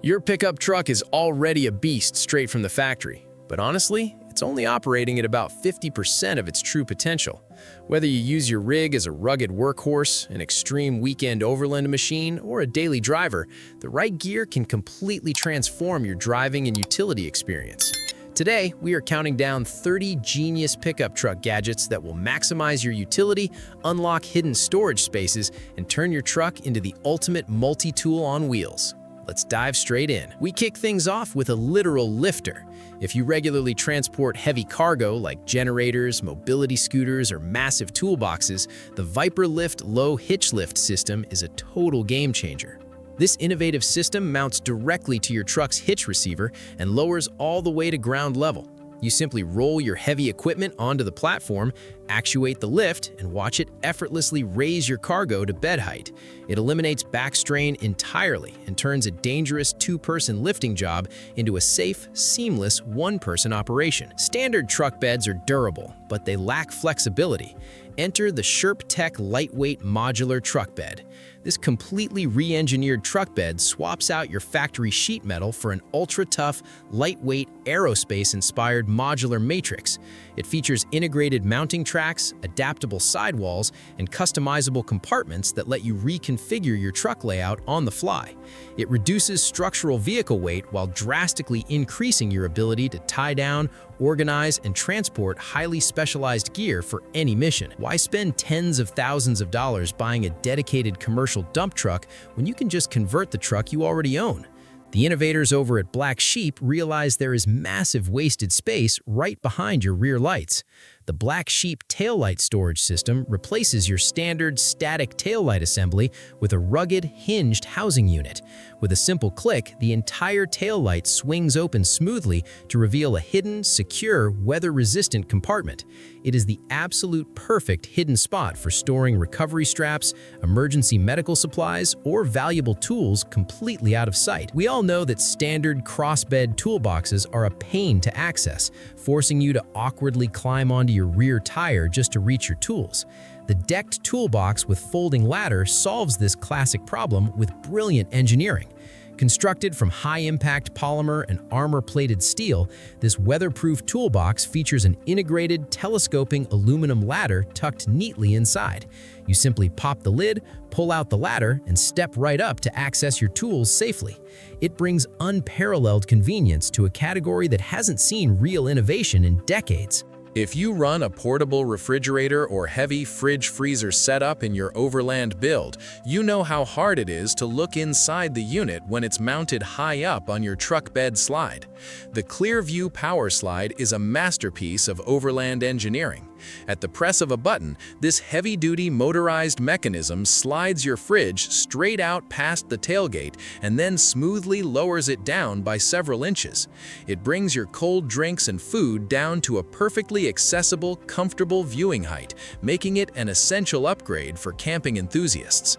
Your pickup truck is already a beast straight from the factory, but honestly, it's only operating at about 50% of its true potential. Whether you use your rig as a rugged workhorse, an extreme weekend overland machine, or a daily driver, the right gear can completely transform your driving and utility experience. Today, we are counting down 30 genius pickup truck gadgets that will maximize your utility, unlock hidden storage spaces, and turn your truck into the ultimate multi-tool on wheels. Let's dive straight in. We kick things off with a literal lifter. If you regularly transport heavy cargo like generators, mobility scooters, or massive toolboxes, the Viper Lift Low Hitch Lift system is a total game changer. This innovative system mounts directly to your truck's hitch receiver and lowers all the way to ground level. You simply roll your heavy equipment onto the platform, actuate the lift, and watch it effortlessly raise your cargo to bed height. It eliminates back strain entirely and turns a dangerous two-person lifting job into a safe, seamless one-person operation. Standard truck beds are durable, but they lack flexibility. Enter the Sherp Tech Lightweight Modular Truck Bed. This completely re-engineered truck bed swaps out your factory sheet metal for an ultra-tough, lightweight, aerospace-inspired modular matrix. It features integrated mounting tracks, adaptable sidewalls, and customizable compartments that let you reconfigure your truck layout on the fly. It reduces structural vehicle weight while drastically increasing your ability to tie down, organize, and transport highly specialized gear for any mission. Why spend tens of thousands of dollars buying a dedicated commercial dump truck when you can just convert the truck you already own? The innovators over at Black Sheep realize there is massive wasted space right behind your rear lights. The Black Sheep taillight storage system replaces your standard static taillight assembly with a rugged, hinged housing unit. With a simple click, the entire taillight swings open smoothly to reveal a hidden, secure, weather-resistant compartment. It is the absolute perfect hidden spot for storing recovery straps, emergency medical supplies, or valuable tools completely out of sight. We all know that standard crossbed toolboxes are a pain to access, forcing you to awkwardly climb onto your rear tire just to reach your tools. The decked toolbox with folding ladder solves this classic problem with brilliant engineering. Constructed from high-impact polymer and armor-plated steel, this weatherproof toolbox features an integrated, telescoping aluminum ladder tucked neatly inside. You simply pop the lid, pull out the ladder, and step right up to access your tools safely. It brings unparalleled convenience to a category that hasn't seen real innovation in decades. If you run a portable refrigerator or heavy fridge-freezer setup in your Overland build, you know how hard it is to look inside the unit when it's mounted high up on your truck bed slide. The Clearview Power Slide is a masterpiece of Overland engineering. At the press of a button, this heavy-duty motorized mechanism slides your fridge straight out past the tailgate and then smoothly lowers it down by several inches. It brings your cold drinks and food down to a perfectly accessible, comfortable viewing height, making it an essential upgrade for camping enthusiasts.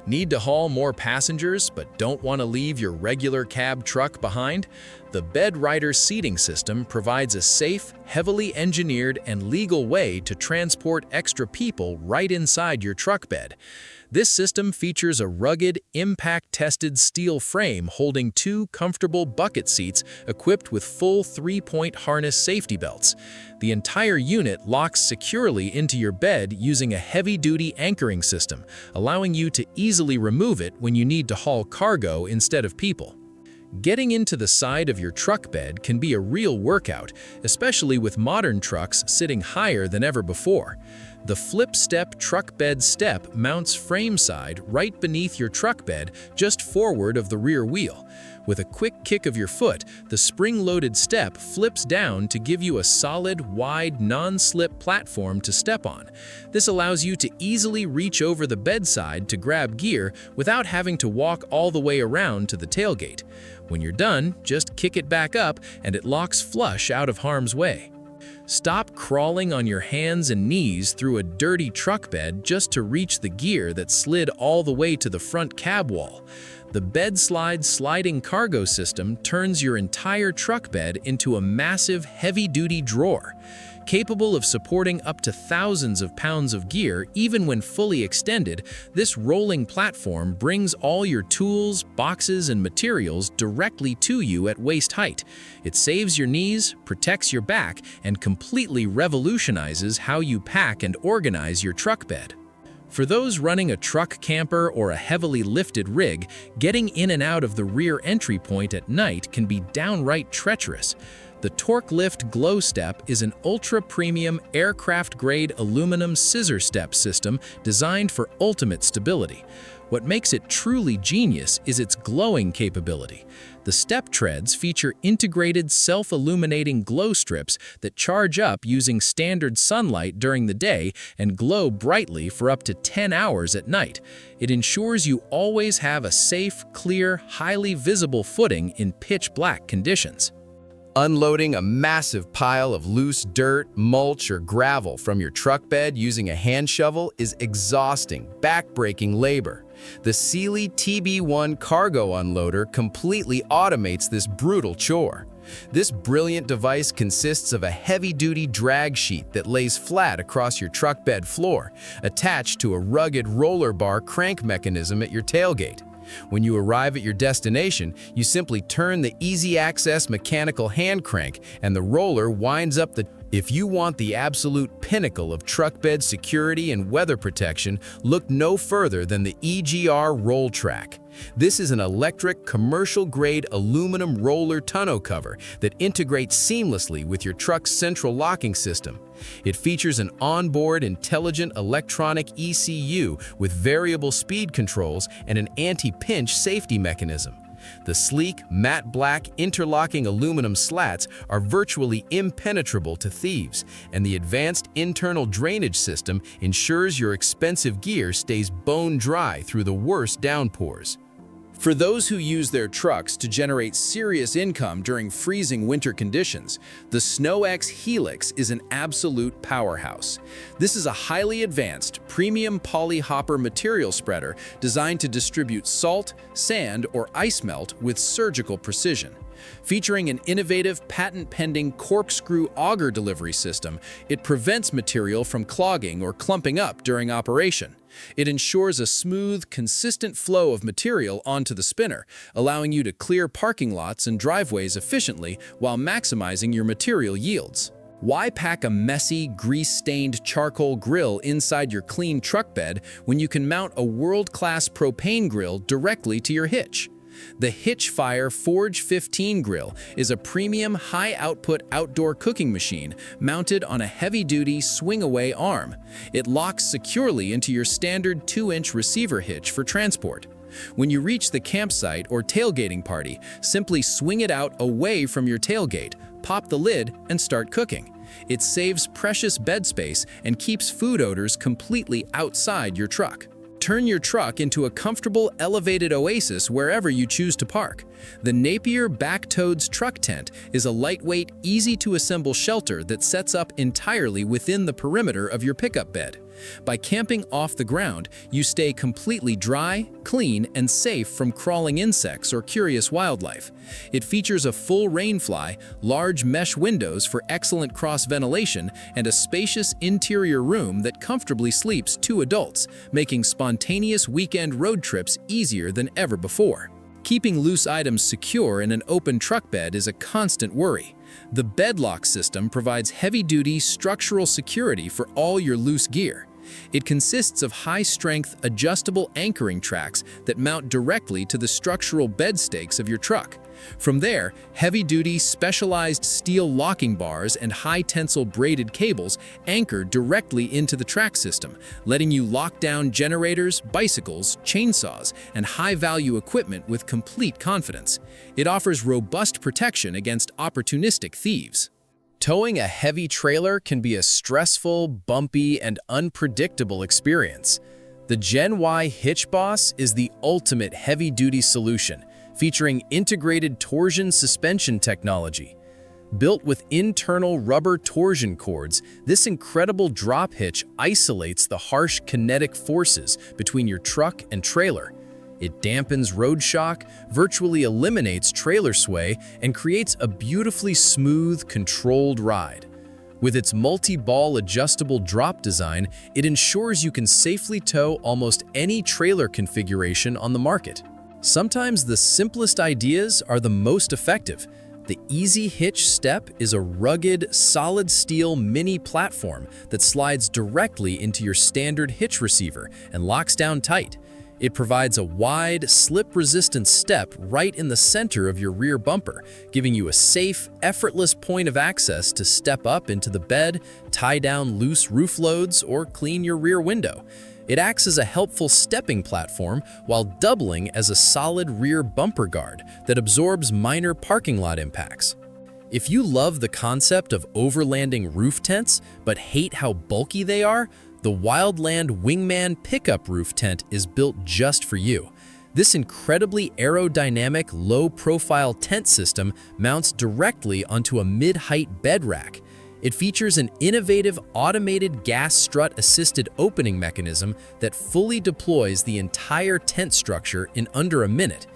Need to haul more passengers but don't want to leave your regular cab truck behind? The Bed Rider seating system provides a safe, heavily engineered, and legal way to transport extra people right inside your truck bed. This system features a rugged, impact-tested steel frame holding two comfortable bucket seats equipped with full three-point harness safety belts. The entire unit locks securely into your bed using a heavy-duty anchoring system, allowing you to easily remove it when you need to haul cargo instead of people. Getting into the side of your truck bed can be a real workout, especially with modern trucks sitting higher than ever before. The Flip Step Truck Bed Step mounts frame side right beneath your truck bed just forward of the rear wheel. With a quick kick of your foot, the spring-loaded step flips down to give you a solid, wide, non-slip platform to step on. This allows you to easily reach over the bedside to grab gear without having to walk all the way around to the tailgate. When you're done, just kick it back up and it locks flush out of harm's way. Stop crawling on your hands and knees through a dirty truck bed just to reach the gear that slid all the way to the front cab wall. The BedSlide sliding cargo system turns your entire truck bed into a massive, heavy-duty drawer. Capable of supporting up to thousands of pounds of gear even when fully extended, this rolling platform brings all your tools, boxes, and materials directly to you at waist height. It saves your knees, protects your back, and completely revolutionizes how you pack and organize your truck bed. For those running a truck camper or a heavily lifted rig, getting in and out of the rear entry point at night can be downright treacherous. The Torque Lift Glow Step is an ultra-premium aircraft-grade aluminum scissor step system designed for ultimate stability. What makes it truly genius is its glowing capability. The step treads feature integrated self-illuminating glow strips that charge up using standard sunlight during the day and glow brightly for up to 10 hours at night. It ensures you always have a safe, clear, highly visible footing in pitch-black conditions. Unloading a massive pile of loose dirt, mulch, or gravel from your truck bed using a hand shovel is exhausting, back-breaking labor. The Celely TB1 cargo unloader completely automates this brutal chore. This brilliant device consists of a heavy-duty drag sheet that lays flat across your truck bed floor, attached to a rugged roller bar crank mechanism at your tailgate. When you arrive at your destination, you simply turn the easy-access mechanical hand crank and the roller winds up the... If you want the absolute pinnacle of truck bed security and weather protection, look no further than the EGR Roll Track. This is an electric, commercial-grade aluminum roller tonneau cover that integrates seamlessly with your truck's central locking system. It features an onboard intelligent electronic ECU with variable speed controls and an anti-pinch safety mechanism. The sleek, matte black interlocking aluminum slats are virtually impenetrable to thieves, and the advanced internal drainage system ensures your expensive gear stays bone dry through the worst downpours. For those who use their trucks to generate serious income during freezing winter conditions, the Snowex Helix is an absolute powerhouse. This is a highly advanced, premium polyhopper material spreader designed to distribute salt, sand, or ice melt with surgical precision. Featuring an innovative, patent-pending corkscrew auger delivery system, it prevents material from clogging or clumping up during operation. It ensures a smooth, consistent flow of material onto the spinner, allowing you to clear parking lots and driveways efficiently while maximizing your material yields. Why pack a messy, grease-stained charcoal grill inside your clean truck bed when you can mount a world-class propane grill directly to your hitch? The Hitchfire Forge 15 grill is a premium high-output outdoor cooking machine mounted on a heavy-duty swing-away arm. It locks securely into your standard 2-inch receiver hitch for transport. When you reach the campsite or tailgating party, simply swing it out away from your tailgate, pop the lid, and start cooking. It saves precious bed space and keeps food odors completely outside your truck. Turn your truck into a comfortable, elevated oasis wherever you choose to park. The Napier Backroadz truck tent is a lightweight, easy-to-assemble shelter that sets up entirely within the perimeter of your pickup bed. By camping off the ground, you stay completely dry, clean, and safe from crawling insects or curious wildlife. It features a full rainfly, large mesh windows for excellent cross-ventilation, and a spacious interior room that comfortably sleeps 2 adults, making spontaneous weekend road trips easier than ever before. Keeping loose items secure in an open truck bed is a constant worry. The bedlock system provides heavy-duty structural security for all your loose gear. It consists of high-strength, adjustable anchoring tracks that mount directly to the structural bed stakes of your truck. From there, heavy-duty, specialized steel locking bars and high-tensile braided cables anchor directly into the track system, letting you lock down generators, bicycles, chainsaws, and high-value equipment with complete confidence. It offers robust protection against opportunistic thieves. Towing a heavy trailer can be a stressful, bumpy, and unpredictable experience. The Gen Y Hitch Boss is the ultimate heavy-duty solution, featuring integrated torsion suspension technology. Built with internal rubber torsion cords, this incredible drop hitch isolates the harsh kinetic forces between your truck and trailer. It dampens road shock, virtually eliminates trailer sway, and creates a beautifully smooth, controlled ride. With its multi-ball adjustable drop design, it ensures you can safely tow almost any trailer configuration on the market. Sometimes the simplest ideas are the most effective. The Easy Hitch Step is a rugged, solid steel mini platform that slides directly into your standard hitch receiver and locks down tight. It provides a wide, slip-resistant step right in the center of your rear bumper, giving you a safe, effortless point of access to step up into the bed, tie down loose roof loads, or clean your rear window. It acts as a helpful stepping platform while doubling as a solid rear bumper guard that absorbs minor parking lot impacts. If you love the concept of overlanding roof tents but hate how bulky they are, the Wildland Wingman pickup roof tent is built just for you. This incredibly aerodynamic, low-profile tent system mounts directly onto a mid-height bed rack. It features an innovative automated gas strut-assisted opening mechanism that fully deploys the entire tent structure in under a minute.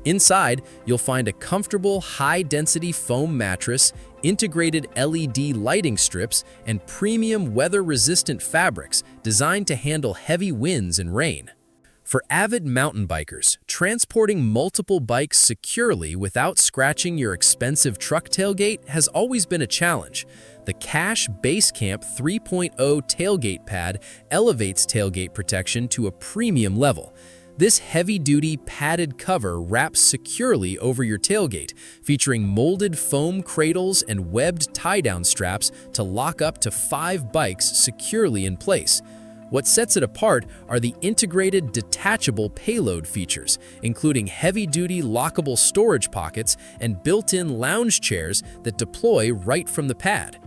Inside, you'll find a comfortable, high-density foam mattress, integrated LED lighting strips, and premium weather-resistant fabrics designed to handle heavy winds and rain. For avid mountain bikers, transporting multiple bikes securely without scratching your expensive truck tailgate has always been a challenge. The Cash Basecamp 3.0 tailgate pad elevates tailgate protection to a premium level. This heavy-duty padded cover wraps securely over your tailgate, featuring molded foam cradles and webbed tie-down straps to lock up to 5 bikes securely in place. What sets it apart are the integrated detachable payload features, including heavy-duty lockable storage pockets and built-in lounge chairs that deploy right from the pad.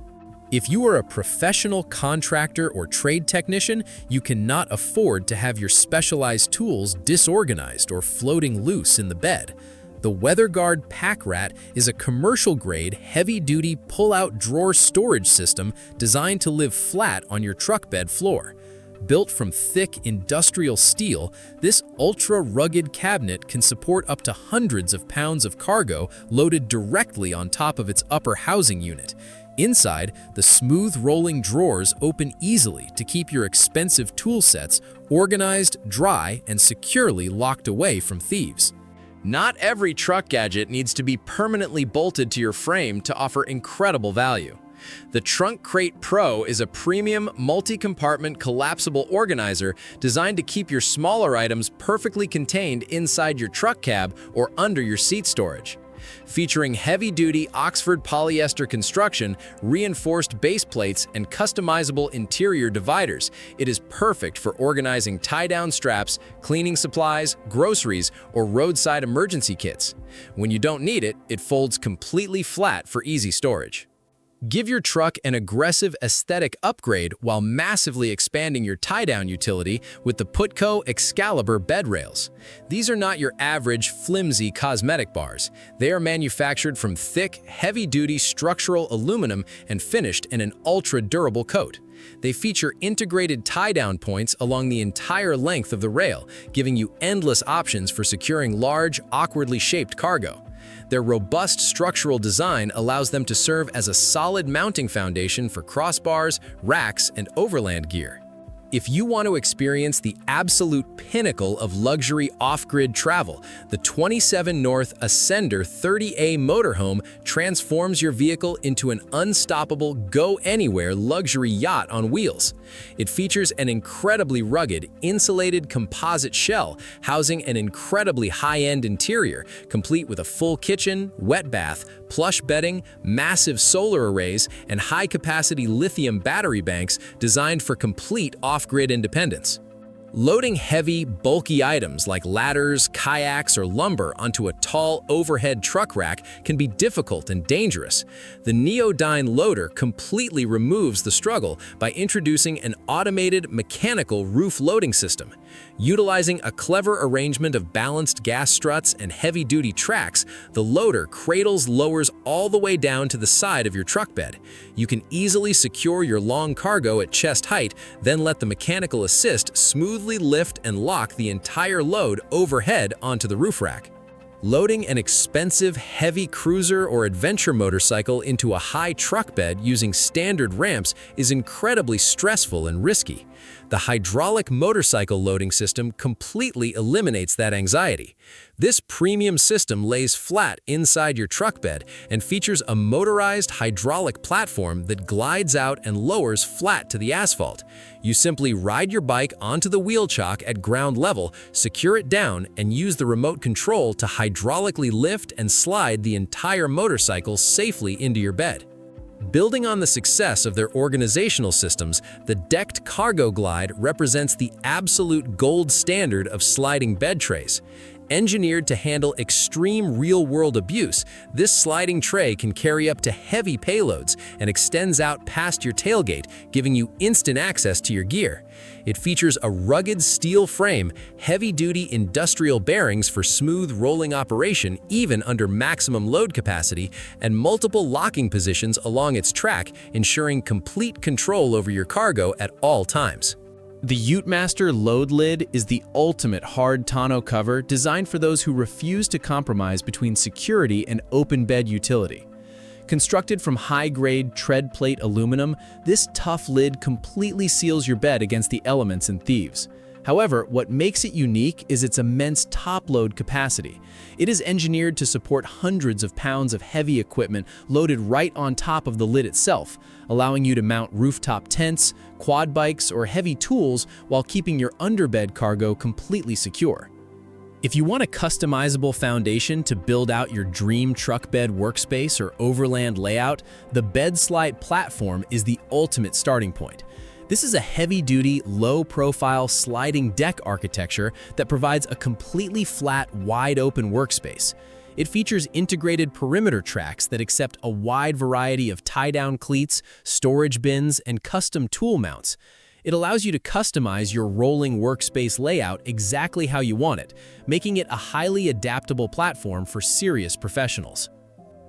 If you are a professional contractor or trade technician, you cannot afford to have your specialized tools disorganized or floating loose in the bed. The WeatherGard Packrat is a commercial-grade, heavy-duty pull-out drawer storage system designed to live flat on your truck bed floor. Built from thick industrial steel, this ultra-rugged cabinet can support up to hundreds of pounds of cargo loaded directly on top of its upper housing unit. Inside, the smooth rolling drawers open easily to keep your expensive tool sets organized, dry, and securely locked away from thieves. Not every truck gadget needs to be permanently bolted to your frame to offer incredible value. The Trunk Crate Pro is a premium multi-compartment collapsible organizer designed to keep your smaller items perfectly contained inside your truck cab or under your seat storage. Featuring heavy-duty Oxford polyester construction, reinforced base plates, and customizable interior dividers, it is perfect for organizing tie-down straps, cleaning supplies, groceries, or roadside emergency kits. When you don't need it, it folds completely flat for easy storage. Give your truck an aggressive aesthetic upgrade while massively expanding your tie-down utility with the Putco Excalibur bed rails. These are not your average, flimsy cosmetic bars. They are manufactured from thick, heavy-duty structural aluminum and finished in an ultra-durable coat. They feature integrated tie-down points along the entire length of the rail, giving you endless options for securing large, awkwardly shaped cargo. Their robust structural design allows them to serve as a solid mounting foundation for crossbars, racks, and overland gear. If you want to experience the absolute pinnacle of luxury off-grid travel, the 27 North Ascender 30A Motorhome transforms your vehicle into an unstoppable, go-anywhere luxury yacht on wheels. It features an incredibly rugged, insulated composite shell housing an incredibly high-end interior, complete with a full kitchen, wet bath, plush bedding, massive solar arrays, and high-capacity lithium battery banks designed for complete off-grid independence. Loading heavy, bulky items like ladders, kayaks, or lumber onto a tall, overhead truck rack can be difficult and dangerous. The Neodine loader completely removes the struggle by introducing an automated mechanical roof loading system. Utilizing a clever arrangement of balanced gas struts and heavy-duty tracks, the loader lowers all the way down to the side of your truck bed. You can easily secure your long cargo at chest height, then let the mechanical assist smoothly lift and lock the entire load overhead onto the roof rack. Loading an expensive, heavy cruiser or adventure motorcycle into a high truck bed using standard ramps is incredibly stressful and risky. The hydraulic motorcycle loading system completely eliminates that anxiety. This premium system lays flat inside your truck bed and features a motorized hydraulic platform that glides out and lowers flat to the asphalt. You simply ride your bike onto the wheel chock at ground level, secure it down, and use the remote control to hydraulically lift and slide the entire motorcycle safely into your bed. Building on the success of their organizational systems, the decked cargo glide represents the absolute gold standard of sliding bed trays. Engineered to handle extreme real-world abuse, this sliding tray can carry up to heavy payloads and extends out past your tailgate, giving you instant access to your gear. It features a rugged steel frame, heavy-duty industrial bearings for smooth rolling operation even under maximum load capacity, and multiple locking positions along its track, ensuring complete control over your cargo at all times. The Utemaster load lid is the ultimate hard tonneau cover designed for those who refuse to compromise between security and open bed utility. Constructed from high-grade tread plate aluminum, this tough lid completely seals your bed against the elements and thieves. However, what makes it unique is its immense top load capacity. It is engineered to support hundreds of pounds of heavy equipment loaded right on top of the lid itself, allowing you to mount rooftop tents, quad bikes, or heavy tools while keeping your underbed cargo completely secure. If you want a customizable foundation to build out your dream truck bed workspace or overland layout, the Bed Slide platform is the ultimate starting point. This is a heavy-duty, low-profile sliding deck architecture that provides a completely flat, wide-open workspace. It features integrated perimeter tracks that accept a wide variety of tie-down cleats, storage bins, and custom tool mounts. It allows you to customize your rolling workspace layout exactly how you want it, making it a highly adaptable platform for serious professionals.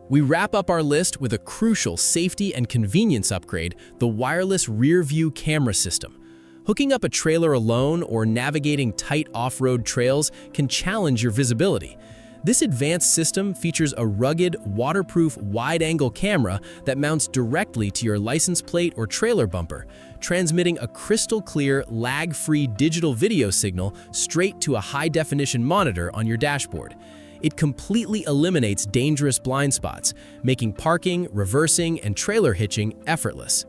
We wrap up our list with a crucial safety and convenience upgrade, the wireless rear-view camera system. Hooking up a trailer alone or navigating tight off-road trails can challenge your visibility. This advanced system features a rugged, waterproof, wide-angle camera that mounts directly to your license plate or trailer bumper, transmitting a crystal-clear, lag-free digital video signal straight to a high-definition monitor on your dashboard. It completely eliminates dangerous blind spots, making parking, reversing, and trailer hitching effortless.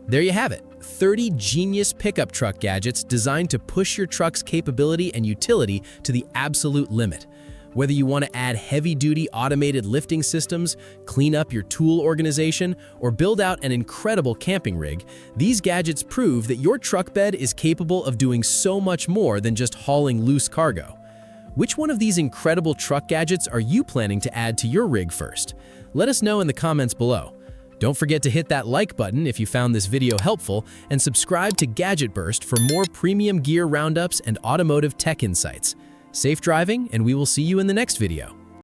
There you have it, 30 genius pickup truck gadgets designed to push your truck's capability and utility to the absolute limit. Whether you want to add heavy-duty automated lifting systems, clean up your tool organization, or build out an incredible camping rig, these gadgets prove that your truck bed is capable of doing so much more than just hauling loose cargo. Which one of these incredible truck gadgets are you planning to add to your rig first? Let us know in the comments below. Don't forget to hit that like button if you found this video helpful, and subscribe to Gadget Burst for more premium gear roundups and automotive tech insights. Safe driving, and we will see you in the next video.